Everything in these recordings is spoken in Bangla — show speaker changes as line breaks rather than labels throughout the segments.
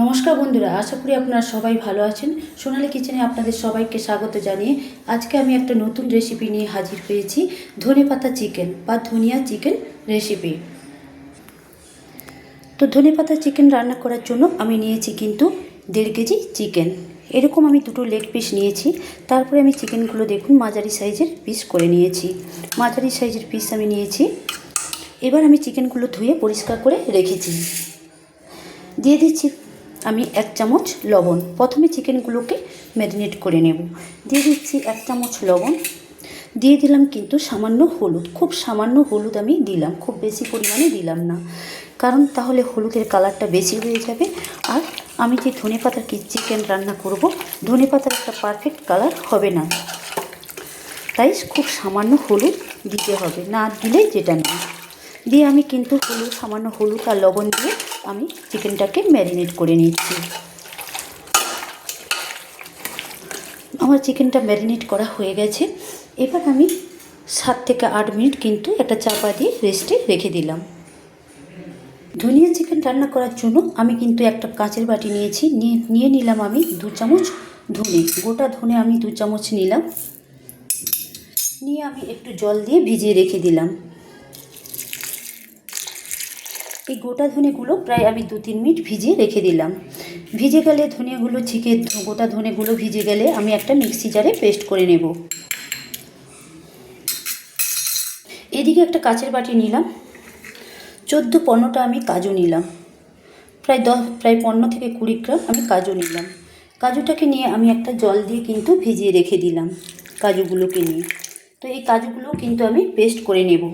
নমস্কার বন্ধুরা, আশা করি আপনারা সবাই ভালো আছেন। সোনালী কিচেনে আপনাদের সবাইকে স্বাগত জানিয়ে আজকে আমি একটা নতুন রেসিপি নিয়ে হাজির হয়েছি। ধনেপাতা চিকেন বা ধনিয়া চিকেন রেসিপি। তো ধনেপাতা চিকেন রান্না করার জন্য আমি নিয়েছি কিন্তু 1.5 কেজি চিকেন। এরকম আমি দুটো লেগ পিস নিয়েছি। তারপরে আমি চিকেনগুলো দেখুন মাঝারি সাইজের পিস করে নিয়েছি। মাঝারি সাইজের পিস আমি নিয়েছি। এবার আমি চিকেনগুলো ধুয়ে পরিষ্কার করে রেখেছি। দিয়ে দিচ্ছি আমি 1 চামচ লবণ। প্রথমে চিকেনগুলোকে ম্যারিনেট করে নেব। দিয়ে দিচ্ছি 1 চামচ লবণ। দিয়ে দিলাম কিন্তু সামান্য হলুদ, খুব সামান্য হলুদ আমি দিলাম, খুব বেশি পরিমাণে দিলাম না, কারণ তাহলে হলুদের কালারটা বেশি হয়ে যাবে। আর আমি যে ধনেপাতার চিকেন রান্না করব, ধনেপাতার একটা পারফেক্ট কালার হবে না, তাই খুব সামান্য হলুদ দিতে হবে, না দিলে যেটা না। দিয়ে আমি কিন্তু সামান্য হলুদ আর লবণ দিয়ে আমি চিকেনটাকে ম্যারিনেট করে নিচ্ছি। আমার চিকেনটা ম্যারিনেট করা হয়ে গেছে। এবার আমি 7 থেকে 8 মিনিট কিন্তু একটা চাপা দিয়ে রেস্টে রেখে দিলাম। ধনিয়া চিকেন রান্না করার জন্য আমি কিন্তু একটা কাঁচের বাটি নিয়েছি। নিয়ে নিলাম আমি 2 চামচ ধনে, গোটা ধনে আমি 2 চামচ নিলাম। নিয়ে আমি একটু জল দিয়ে ভিজিয়ে রেখে দিলাম। এই গোটা ধনেগুলো প্রায় আমি 2-3 মিনিট ভিজিয়ে রেখে দিলাম। ভিজে গেলে ধনেগুলো গোটা ধনেগুলো ভিজে গেলে আমি একটা মিক্সি জারে পেস্ট করে নেব। এদিকে একটা কাঁচের বাটি নিলাম। 14-15টা আমি কাজু নিলাম। প্রায় 15 থেকে 20 গ্রাম আমি কাজু নিলাম। কাজুটাকে নিয়ে আমি একটা জল দিয়ে কিন্তু ভিজিয়ে রেখে দিলাম কাজুগুলোকে নিয়ে। তো এই কাজুগুলো কিন্তু আমি পেস্ট করে নেব।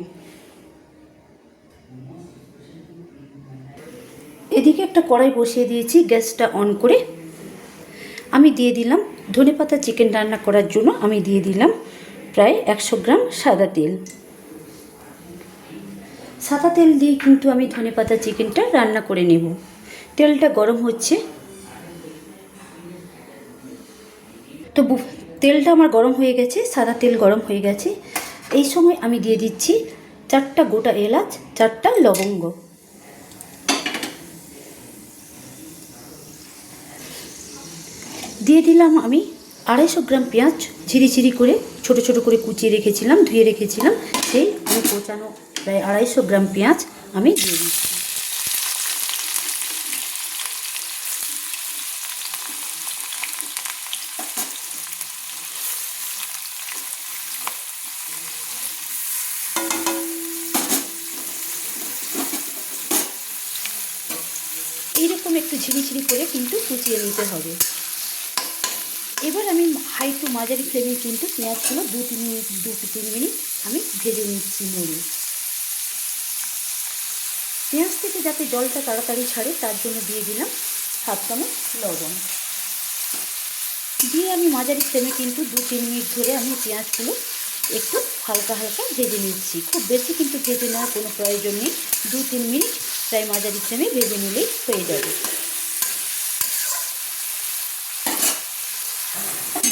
এদিকে একটা কড়াই বসিয়ে দিয়েছি, গ্যাসটা অন করে আমি দিয়ে দিলাম ধনেপাতা চিকেন রান্না করার জন্য আমি দিয়ে দিলাম প্রায় 100 গ্রাম সাদা তেল। সাদা তেল দিয়ে কিন্তু আমি ধনেপাতা চিকেনটা রান্না করে নেব। তেলটা গরম হচ্ছে। তো তেলটা আমার গরম হয়ে গেছে, সাদা তেল গরম হয়ে গেছে। এই সময় আমি দিয়ে দিচ্ছি 4টা গোটা এলাচ, 4টা লবঙ্গ। দিয়ে দিলাম আমি 250 গ্রাম পেঁয়াজ, ঝিরি করে ছোট ছোট করে কুচিয়ে রেখেছিলাম, ধুয়ে রেখেছিলাম। সেই আমি কোচানো প্রায় 250 গ্রাম পেঁয়াজ আমি দিয়ে দিচ্ছি। এইরকম একটু ঝিরি করে কিন্তু কুচিয়ে নিতে হবে। এবার আমি হাই টু মাঝারি ফ্লেমে কিন্তু পেঁয়াজগুলো 2-3 মিনিট আমি ভেজে নিচ্ছি নেড়ে। পেঁয়াজ থেকে যাতে জলটা তাড়াতাড়ি ছাড়ে তার জন্য দিয়ে দিলাম 7 চামচ লবণ। দিয়ে আমি মাঝারি ফ্লেমে কিন্তু 2-3 মিনিট ধরে আমি পেঁয়াজগুলো একটু হালকা ভেজে নিচ্ছি। খুব বেশি কিন্তু ভেজে নেওয়ার কোনো প্রয়োজন নেই, 2-3 মিনিট প্রায় মাঝারি ফ্লেমে ভেজে নিলেই হয়ে যাবে।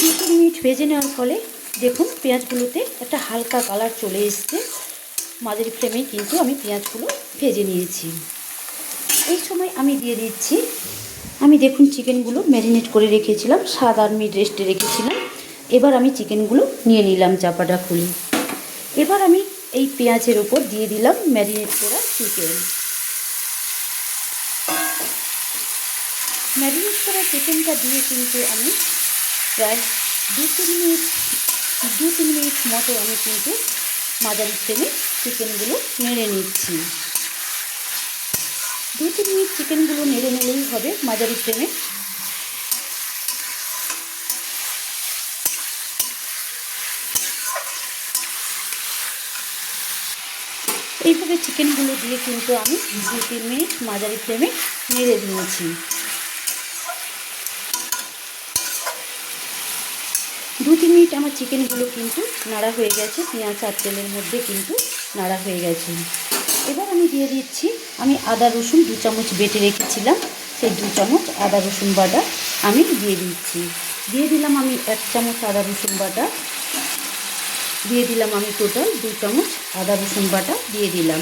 2-3 মিনিট ভেজে নেওয়ার ফলে দেখুন পেঁয়াজগুলোতে একটা হালকা কালার চলে এসছে। মাঝারি ফ্লেমেই কিন্তু আমি পেঁয়াজগুলো ভেজে নিয়েছি। এই সময় আমি দিয়ে দিচ্ছি, আমি দেখুন চিকেনগুলো ম্যারিনেট করে রেখেছিলাম, 7-8 মিনিট রেস্টে রেখেছিলাম। এবার আমি চিকেনগুলো নিয়ে নিলাম চাপাটা খুলে। এবার আমি এই পেঁয়াজের ওপর দিয়ে দিলাম ম্যারিনেট করা চিকেন। ম্যারিনেট করা চিকেনটা দিয়ে কিন্তু আমি প্রায় 2-3 মিনিট মতো আমি কিন্তু মাঝারি ফ্লেমে চিকেনগুলো নেড়ে নিচ্ছি। 2-3 মিনিট চিকেনগুলো নেড়ে নিলেই হবে মাঝারি ফ্লেমে। এইভাবে চিকেনগুলো দিয়ে কিন্তু আমি 2-3 মিনিট মাঝারি ফ্লেমে নেড়ে দিয়েছি। 2-3 মিনিট আমার চিকেনগুলো কিন্তু নাড়া হয়ে গেছে, পেঁয়াজ আর তেলের মধ্যে কিন্তু নাড়া হয়ে গেছে। এবার আমি দিয়ে দিচ্ছি, আমি আদা রসুন 2 চামচ বেটে রেখেছিলাম, সেই 2 চামচ আদা রসুন বাটা আমি দিয়ে দিচ্ছি। দিয়ে দিলাম আমি 1 চামচ আদা রসুন বাটা। দিয়ে দিলাম আমি টোটাল 2 চামচ আদা রসুন বাটা দিয়ে দিলাম।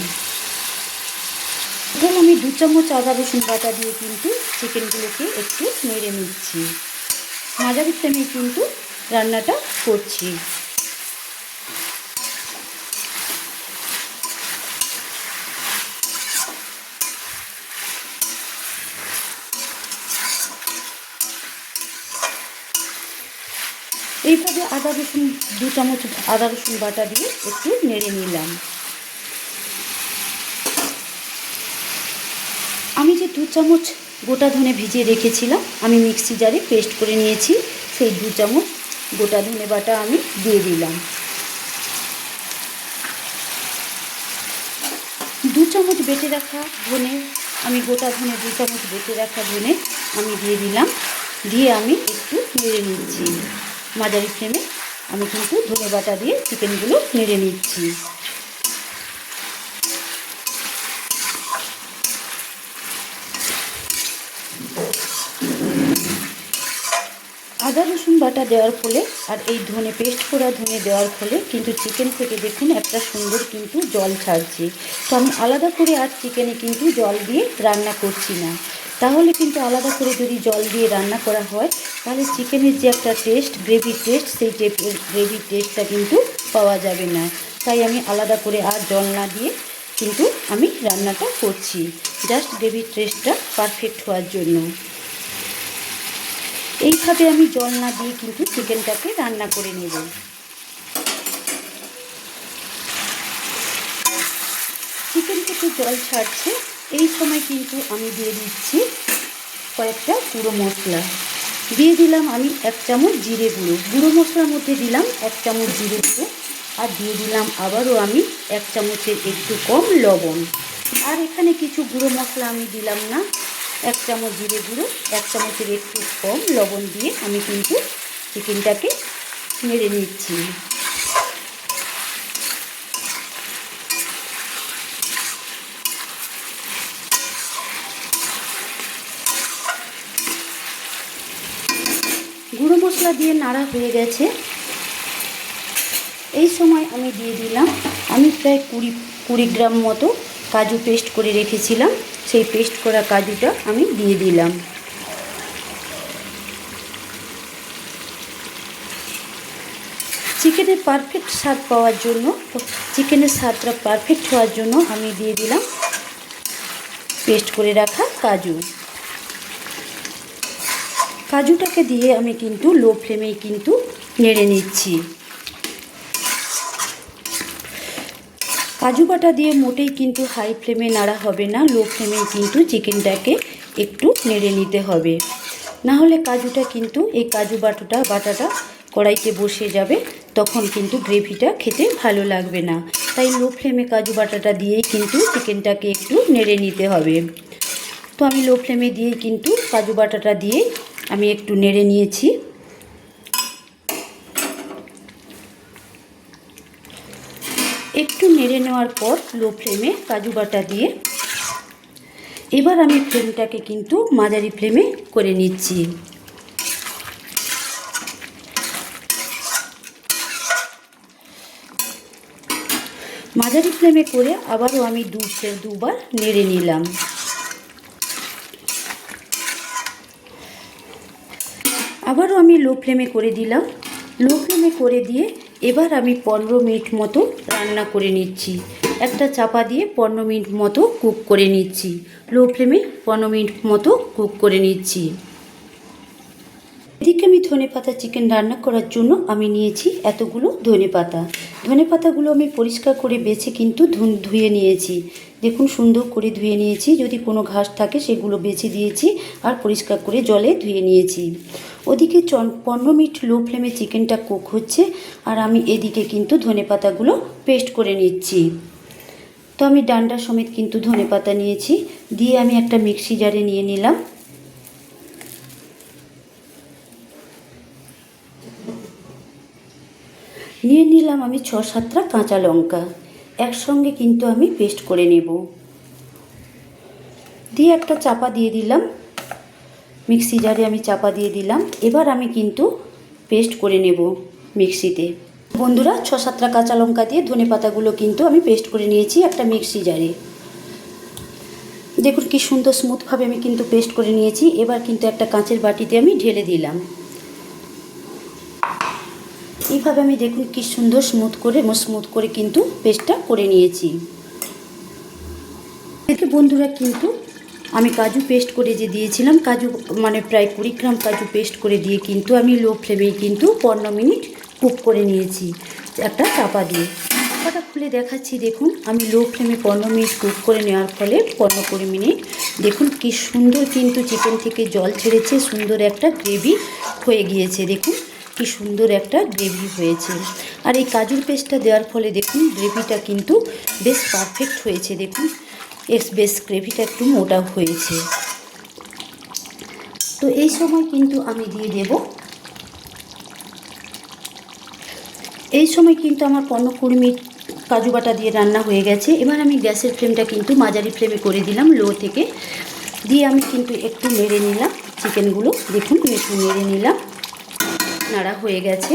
টোটাল আমি 2 চামচ আদা রসুন বাটা দিয়ে কিন্তু চিকেনগুলোকে একটু নেড়ে নিচ্ছি। মাঝারি ফ্লেমে কিন্তু রান্নাটা করছি। এইভাবে আদা রসুন 2 চামচ আদা রসুন বাটা দিয়ে একটু নেড়ে নিলাম। আমি যে 2 চামচ গোটা ধনে ভিজিয়ে রেখেছিলাম আমি মিক্সি জারে পেস্ট করে নিয়েছি, সেই 2 চামচ গোটা ধনে বাটা আমি দিয়ে দিলাম। 2 চামচ বেটে রাখা ধনে, আমি গোটা ধনে 2 চামচ বেটে রাখা ধনে আমি দিয়ে দিলাম। দিয়ে আমি একটু নেড়ে নিচ্ছি। মাঝারি ফ্লেমে আমি কিন্তু ধনে বাটা দিয়ে চিকেনগুলো নেড়ে নিচ্ছি। আদা রসুন বাটা দেওয়ার ফলে আর এই ধনে পেস্ট করা ধনে দেওয়ার ফলে কিন্তু চিকেন থেকে দেখুন একটা সুন্দর কিন্তু জল ছাড়ছে। তো আমি আলাদা করে আর চিকেনে কিন্তু জল দিয়ে রান্না করছি না। তাহলে কিন্তু আলাদা করে যদি জল দিয়ে রান্না করা হয় তাহলে চিকেনের যে একটা টেস্ট, গ্রেভি টেস্ট, সেই গ্রেভি টেস্টটা কিন্তু পাওয়া যাবে না। তাই আমি আলাদা করে আর জল না দিয়ে কিন্তু আমি রান্নাটা করছি, জাস্ট গ্রেভি টেস্টটা পারফেক্ট হওয়ার জন্য। এইভাবে আমি জল না দিয়ে কিন্তু চিকেনটাকে রান্না করে নেব। চিকেন থেকে জল ছাড়ছে, এই সময় কিন্তু আমি দিয়ে দিচ্ছি কয়েকটা গুঁড়ো মশলা। দিয়ে দিলাম আমি 1 চামচ জিরে গুঁড়ো, গুঁড়ো মশলার মধ্যে দিলাম 1 চামচ জিরে গুঁড়ো, আর দিয়ে দিলাম আবারও আমি 1 চামচের একটু কম লবণ। আর এখানে কিছু গুঁড়ো মশলা আমি দিলাম না, 1 চামচ জিরে গুঁড়ো, 1 চামচের একটু কম লবণ দিয়ে আমি কিন্তু চিকেনটাকে নেড়ে নিচ্ছি। গুঁড়ো মশলা দিয়ে নাড়া হয়ে গেছে। এই সময় আমি দিয়ে দিলাম, আমি প্রায় 20 গ্রাম মতো কাজু পেস্ট করে রেখেছিলাম, সেই পেস্ট করা কাজুটা আমি দিয়ে দিলাম। চিকেনের পারফেক্ট স্বাদ পাওয়ার জন্য, চিকেনের স্বাদটা পারফেক্ট হওয়ার জন্য আমি দিয়ে দিলাম পেস্ট করে রাখা কাজু। কাজুটাকে দিয়ে আমি কিন্তু লো ফ্লেমেই কিন্তু নেড়ে নিচ্ছি। কাজু বাটা দিয়ে মোটেই কিন্তু হাই ফ্লেমে নাড়া হবে না, লো ফ্লেমেই কিন্তু চিকেনটাকে একটু নেড়ে নিতে হবে। না হলে কাজুটা কিন্তু, এই কাজু বাটাটা কড়াইতে বসে যাবে, তখন কিন্তু গ্রেভিটা খেতে ভালো লাগবে না। তাই লো ফ্লেমে কাজু বাটাটা দিয়েই কিন্তু চিকেনটাকে একটু নেড়ে নিতে হবে। তো আমি লো ফ্লেমে দিয়েই কিন্তু কাজু বাটাটা দিয়ে আমি একটু নেড়ে নিয়েছি। একটু নেড়ে নেওয়ার পর লো ফ্লেমে কাজু বাটা দিয়ে এবার আমি ফ্লেমটাকে কিন্তু মাঝারি ফ্লেমে করে নিচ্ছি। মাঝারি ফ্লেমে করে আবারও আমি দুবার নেড়ে নিলাম। আবারও আমি লো ফ্লেমে করে দিলাম। লো ফ্লেমে করে দিয়ে এবার আমি 15 মিনিট মতো রান্না করে নিচ্ছি। একটা চাপা দিয়ে 15 মিনিট মতো কুক করে নিচ্ছি। লো ফ্লেমে 15 মিনিট মতো কুক করে নিচ্ছি। এদিকে আমি ধনেপাতা চিকেন রান্না করার জন্য আমি নিয়েছি এতগুলো ধনেপাতা। ধনেপাতাগুলো আমি পরিষ্কার করে বেছে কিন্তু ধুয়ে নিয়েছি। দেখুন সুন্দর করে ধুয়ে নিয়েছি, যদি কোনো ঘাস থাকে সেগুলো বেছে দিয়েছি আর পরিষ্কার করে জলে ধুয়ে নিয়েছি। ওদিকে 15 মিনিট লো ফ্লেমে চিকেনটা কুক হচ্ছে আর আমি এদিকে কিন্তু ধনেপাতাগুলো পেস্ট করে নিচ্ছি। তো আমি ডান্ডা সমেত কিন্তু ধনেপাতা নিয়েছি, দিয়ে আমি একটা মিক্সি জারে নিয়ে নিলাম। নিয়ে নিলাম আমি 6-7টা কাঁচা লঙ্কা, একসঙ্গে কিন্তু আমি পেস্ট করে নেব। দিয়ে একটা চাপা দিয়ে দিলাম, মিক্সি জারে আমি চাপা দিয়ে দিলাম। এবার আমি কিন্তু পেস্ট করে নেব মিক্সিতে। বন্ধুরা 6-7টা কাঁচা লঙ্কা দিয়ে ধনেপাতাগুলো কিন্তু আমি পেস্ট করে নিয়েছি একটা মিক্সি জারে। দেখুন কি সুন্দর স্মুথভাবে আমি কিন্তু পেস্ট করে নিয়েছি। এবার কিন্তু একটা কাঁচের বাটিতে আমি ঢেলে দিলাম। এইভাবে আমি দেখুন কি সুন্দর স্মুথ করে কিন্তু পেস্টটা করে নিয়েছি। এতে বন্ধুরা কিন্তু আমি কাজু পেস্ট করে যে দিয়েছিলাম, কাজু মানে প্রায় 20 গ্রাম কাজু পেস্ট করে দিয়ে কিন্তু আমি লো ফ্লেমেই কিন্তু 15 মিনিট কুক করে নিয়েছি একটা চাপা দিয়ে। চাপাটা খুলে দেখাচ্ছি। দেখুন আমি লো ফ্লেমে 15 মিনিট কুক করে নেওয়ার ফলে 15-20 মিনিট দেখুন কি সুন্দর কিন্তু চিকেন থেকে জল ছেড়েছে, সুন্দর একটা গ্রেভি হয়ে গিয়েছে। দেখুন কি সুন্দর একটা গ্রেভি হয়েছে। আর এই কাজুর পেস্টটা দেওয়ার ফলে দেখুন গ্রেভিটা কিন্তু বেশ পারফেক্ট হয়েছে। দেখুন বেশ গ্রেভিটা একটু মোটা হয়েছে। তো এই সময় কিন্তু আমি দিয়ে দেব, এই সময় কিন্তু আমার 15-20 মিনিট কাজু বাটা দিয়ে রান্না হয়ে গেছে। এবার আমি গ্যাসের ফ্লেমটা কিন্তু মাঝারি ফ্লেমে করে দিলাম, লো থেকে দিয়ে আমি কিন্তু একটু নেড়ে নিলাম চিকেনগুলো। দেখুন একটু নেড়ে নিলাম, নাড়া হয়ে গেছে।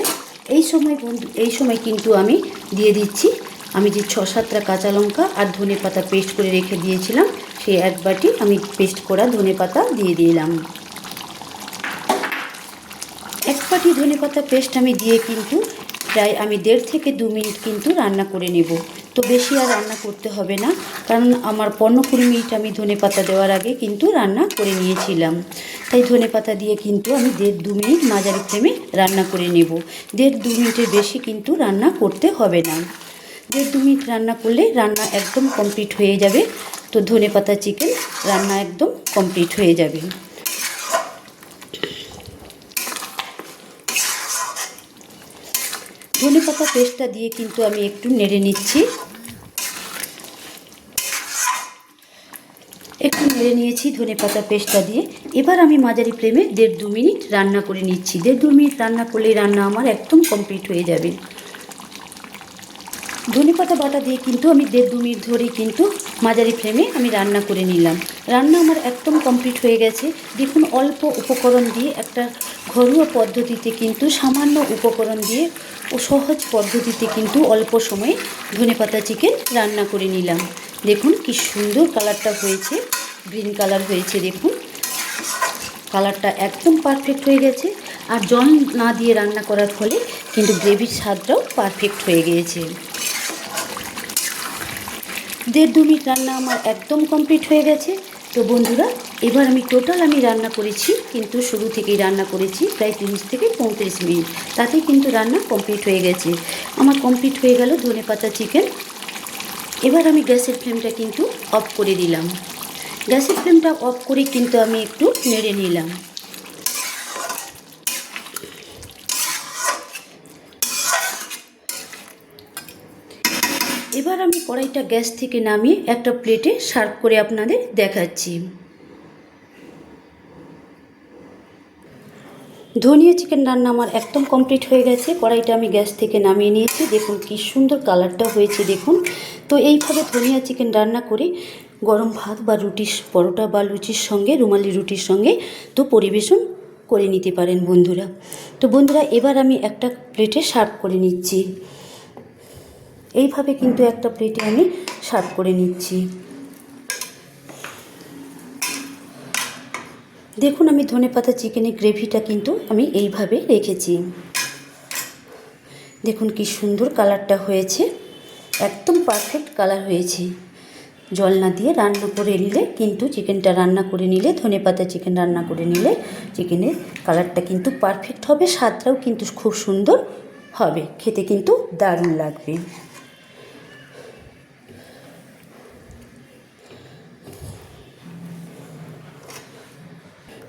এই সময় কিন্তু আমি দিয়ে দিচ্ছি আমি যে 6-7টা কাঁচা লঙ্কা আর ধনে পাতা পেস্ট করে রেখে দিয়েছিলাম, সেই 1 বাটি আমি পেস্ট করা ধনে পাতা দিয়ে দিলাম। 1 বাটি ধনে পাতা পেস্ট আমি দিয়ে কিন্তু প্রায় আমি 1.5 থেকে 2 মিনিট কিন্তু রান্না করে নেব। তো বেশি আর রান্না করতে হবে না, কারণ আমার 15-20 মিনিট আমি ধনে পাতা দেওয়ার আগে কিন্তু রান্না করে নিয়েছিলাম। তাই ধনে পাতা দিয়ে কিন্তু আমি 1.5-2 মিনিট মাঝারি ফ্লেমে রান্না করে নেব। 1.5-2 মিনিটের বেশি কিন্তু রান্না করতে হবে না। 1.5-2 মিনিট রান্না করলে রান্না একদম কমপ্লিট হয়ে যাবে। তো ধনে পাতা চিকেন রান্না একদম কমপ্লিট হয়ে যাবে। ধনে পাতা পেস্টটা দিয়ে কিন্তু আমি একটু নেড়ে নিচ্ছি। একটু নেড়ে নিয়েছি ধনে পাতা পেস্টটা দিয়ে। এবার আমি মাঝারি ফ্লেমে 1.5-2 মিনিট রান্না করে নিচ্ছি। 1.5-2 মিনিট রান্না করলেই রান্না আমার একদম কমপ্লিট হয়ে যাবে। ধনে পাতা বাটা দিয়ে কিন্তু আমি 1.5-2 মিনিট ধরেই কিন্তু মাঝারি ফ্লেমে আমি রান্না করে নিলাম। রান্না আমার একদম কমপ্লিট হয়ে গেছে। দেখুন অল্প উপকরণ দিয়ে একটা ঘরোয়া পদ্ধতিতে কিন্তু সামান্য উপকরণ দিয়ে ও সহজ পদ্ধতিতে কিন্তু অল্প সময়ে ধনে পাতা চিকেন রান্না করে নিলাম। দেখুন কি সুন্দর কালারটা হয়েছে, গ্রিন কালার হয়েছে। দেখুন কালারটা একদম পারফেক্ট হয়ে গেছে। আর জল না দিয়ে রান্না করার ফলে কিন্তু গ্রেভির স্বাদটাও পারফেক্ট হয়ে গিয়েছে। 1.5-2 মিনিট রান্না আমার একদম কমপ্লিট হয়ে গেছে। তো বন্ধুরা এবার আমি টোটাল রান্না করেছি কিন্তু শুরু থেকেই রান্না করেছি প্রায় 30 থেকে 35 মিনিট, তাতেই কিন্তু রান্না কমপ্লিট হয়ে গেছে। আমার কমপ্লিট হয়ে গেল ধনে পাতা চিকেন। এবার আমি গ্যাসের ফ্লেমটা কিন্তু অফ করে দিলাম। গ্যাসের ফ্লেমটা অফ করে কিন্তু আমি একটু নেড়ে নিলাম। এবার আমি কড়াইটা গ্যাস থেকে নামিয়ে একটা প্লেটে সার্ভ করে আপনাদের দেখাচ্ছি। ধনিয়া চিকেন রান্না আমার একদম কমপ্লিট হয়ে গেছে। কড়াইটা আমি গ্যাস থেকে নামিয়ে নিয়েছি। দেখুন কি সুন্দর কালারটা হয়েছে। দেখুন তো এইভাবে ধনিয়া চিকেন রান্না করে গরম ভাত বা রুটির পরোটা বা লুচির সঙ্গে, রুমালি রুটির সঙ্গে তো পরিবেশন করে নিতে পারেন বন্ধুরা। তো বন্ধুরা এবার আমি একটা প্লেটে সার্ভ করে নিচ্ছি। এইভাবে কিন্তু একটা প্লেটে আমি সার্ভ করে নিচ্ছি। দেখুন আমি ধনেপাতা চিকেনের গ্রেভিটা কিন্তু আমি এইভাবে রেখেছি। দেখুন কি সুন্দর কালারটা হয়েছে, একদম পারফেক্ট কালার হয়েছে। জল না দিয়ে রান্না করে নিলে কিন্তু চিকেনটা রান্না করে নিলে, ধনেপাতা চিকেন রান্না করে নিলে চিকেনের কালারটা কিন্তু পারফেক্ট হবে, স্বাদটাও কিন্তু খুব সুন্দর হবে, খেতে কিন্তু দারুণ লাগবে।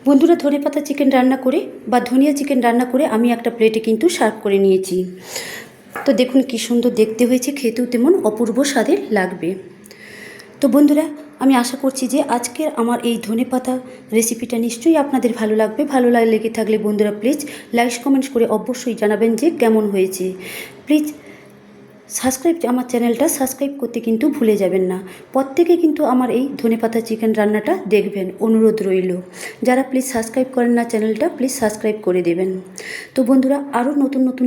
বন্ধুরা ধনেপাতা চিকেন রান্না করে বা ধনিয়া চিকেন রান্না করে আমি একটা প্লেটে কিন্তু সার্ভ করে নিয়েছি। তো দেখুন কি সুন্দর দেখতে হয়েছে, খেতেও তেমন অপূর্ব স্বাদের লাগবে। তো বন্ধুরা আমি আশা করছি যে আজকের আমার এই ধনেপাতা রেসিপিটা নিশ্চয়ই আপনাদের ভালো লাগবে। ভালো লেগে থাকলে বন্ধুরা প্লিজ লাইক কমেন্টস করে অবশ্যই জানাবেন যে কেমন হয়েছে। প্লিজ আমার চ্যানেলটা সাবস্ক্রাইব করতে কিন্তু ভুলে যাবেন না। প্রত্যেকে কিন্তু আমার এই ধনেপাতা চিকেন রান্নাটা দেখবেন, অনুরোধ রইল। যারা প্লিজ সাবস্ক্রাইব করেন না চ্যানেলটা, প্লিজ সাবস্ক্রাইব করে দেবেন। তো বন্ধুরা আরও নতুন নতুন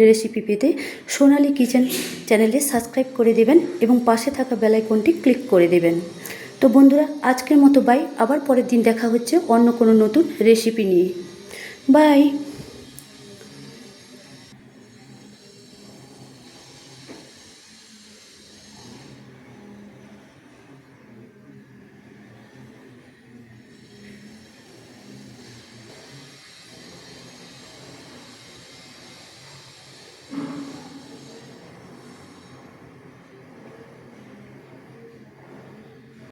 রেসিপি পেতে সোনালি কিচেন চ্যানেলে সাবস্ক্রাইব করে দেবেন এবং পাশে থাকা বেল আইকনটি ক্লিক করে দেবেন। তো তো বন্ধুরা, আজকের মতো বাই। আবার পরের দিন দেখা হচ্ছে অন্য কোনো নতুন রেসিপি নিয়ে। বাই।